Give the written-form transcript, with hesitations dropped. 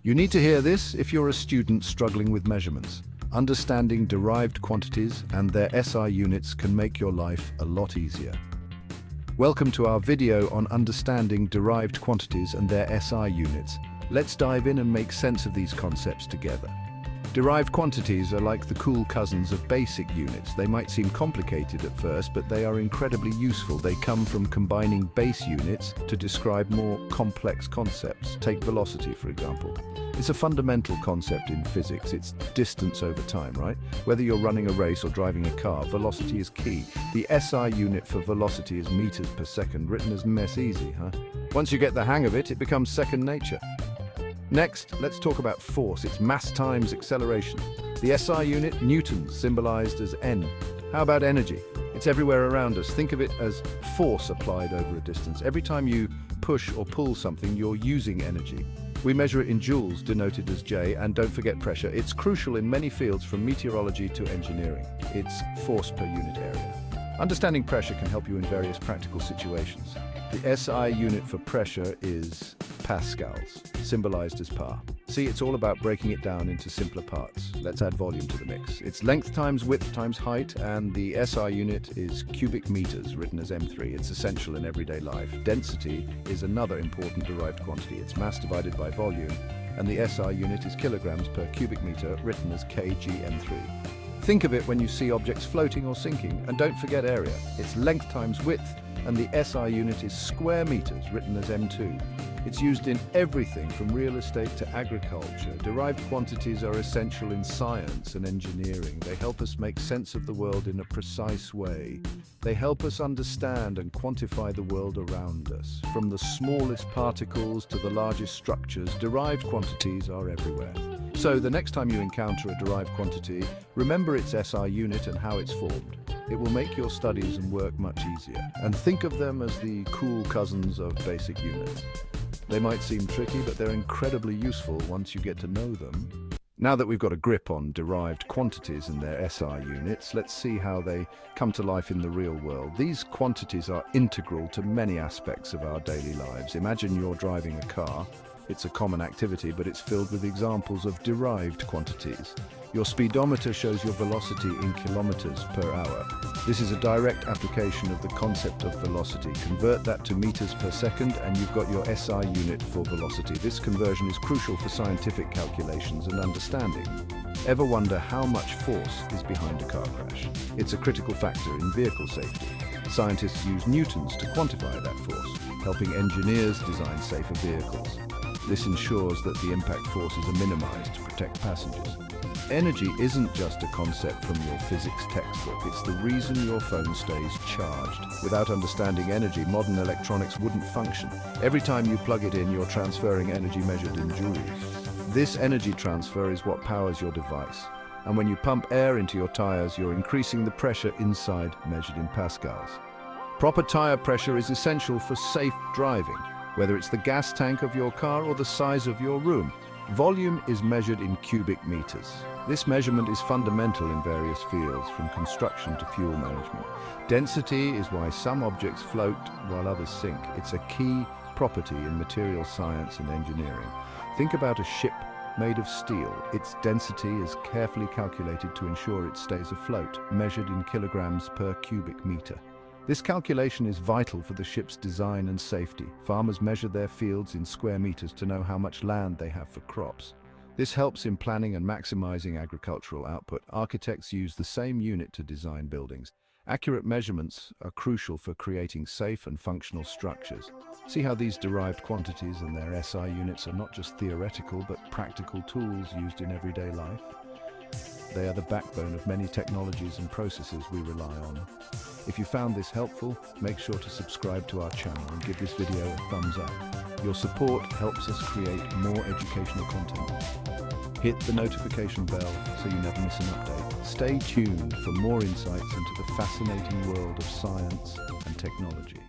You need to hear this if you're a student struggling with measurements. Understanding derived quantities and their SI units can make your life a lot easier. Welcome to our video on understanding derived quantities and their SI units. Let's dive in and make sense of these concepts together. Derived quantities are like the cool cousins of basic units. They might seem complicated at first, but they are incredibly useful. They come from combining base units to describe more complex concepts. Take velocity, for example. It's a fundamental concept in physics. It's distance over time, right? Whether you're running a race or driving a car, velocity is key. The SI unit for velocity is meters per second, written as mess easy, huh? Once you get the hang of it, it becomes second nature. Next, let's talk about force. It's mass times acceleration. The SI unit, newtons, symbolized as N. How about energy? It's everywhere around us. Think of it as force applied over a distance. Every time you push or pull something, you're using energy. We measure it in joules, denoted as J, and don't forget pressure. It's crucial in many fields, from meteorology to engineering. It's force per unit area. Understanding pressure can help you in various practical situations. The SI unit for pressure is pascals, symbolized as Pa. See, it's all about breaking it down into simpler parts. Let's add volume to the mix. It's length times width times height, and the SI unit is cubic meters, written as M3. It's essential in everyday life. Density is another important derived quantity. It's mass divided by volume, and the SI unit is kilograms per cubic meter, written as kgm3. Think of it when you see objects floating or sinking, and don't forget area. It's length times width, and the SI unit is square meters, written as M2. It's used in everything from real estate to agriculture. Derived quantities are essential in science and engineering. They help us make sense of the world in a precise way. They help us understand and quantify the world around us. From the smallest particles to the largest structures, derived quantities are everywhere. So the next time you encounter a derived quantity, remember its SI unit and how it's formed. It will make your studies and work much easier. And think of them as the cool cousins of basic units. They might seem tricky, but they're incredibly useful once you get to know them. Now that we've got a grip on derived quantities and their SI units, let's see how they come to life in the real world. These quantities are integral to many aspects of our daily lives. Imagine you're driving a car. It's a common activity, but it's filled with examples of derived quantities. Your speedometer shows your velocity in kilometers per hour. This is a direct application of the concept of velocity. Convert that to meters per second and you've got your SI unit for velocity. This conversion is crucial for scientific calculations and understanding. Ever wonder how much force is behind a car crash? It's a critical factor in vehicle safety. Scientists use newtons to quantify that force, helping engineers design safer vehicles. This ensures that the impact forces are minimized to protect passengers. Energy isn't just a concept from your physics textbook, it's the reason your phone stays charged. Without understanding energy, modern electronics wouldn't function. Every time you plug it in, you're transferring energy measured in joules. This energy transfer is what powers your device. And when you pump air into your tires, you're increasing the pressure inside, measured in pascals. Proper tire pressure is essential for safe driving, whether it's the gas tank of your car or the size of your room. Volume is measured in cubic meters. This measurement is fundamental in various fields, from construction to fuel management. Density is why some objects float while others sink. It's a key property in material science and engineering. Think about a ship made of steel. Its density is carefully calculated to ensure it stays afloat, measured in kilograms per cubic meter. This calculation is vital for the ship's design and safety. Farmers measure their fields in square meters to know how much land they have for crops. This helps in planning and maximizing agricultural output. Architects use the same unit to design buildings. Accurate measurements are crucial for creating safe and functional structures. See how these derived quantities and their SI units are not just theoretical but practical tools used in everyday life? They are the backbone of many technologies and processes we rely on. If you found this helpful, make sure to subscribe to our channel and give this video a thumbs up. Your support helps us create more educational content. Hit the notification bell so you never miss an update. Stay tuned for more insights into the fascinating world of science and technology.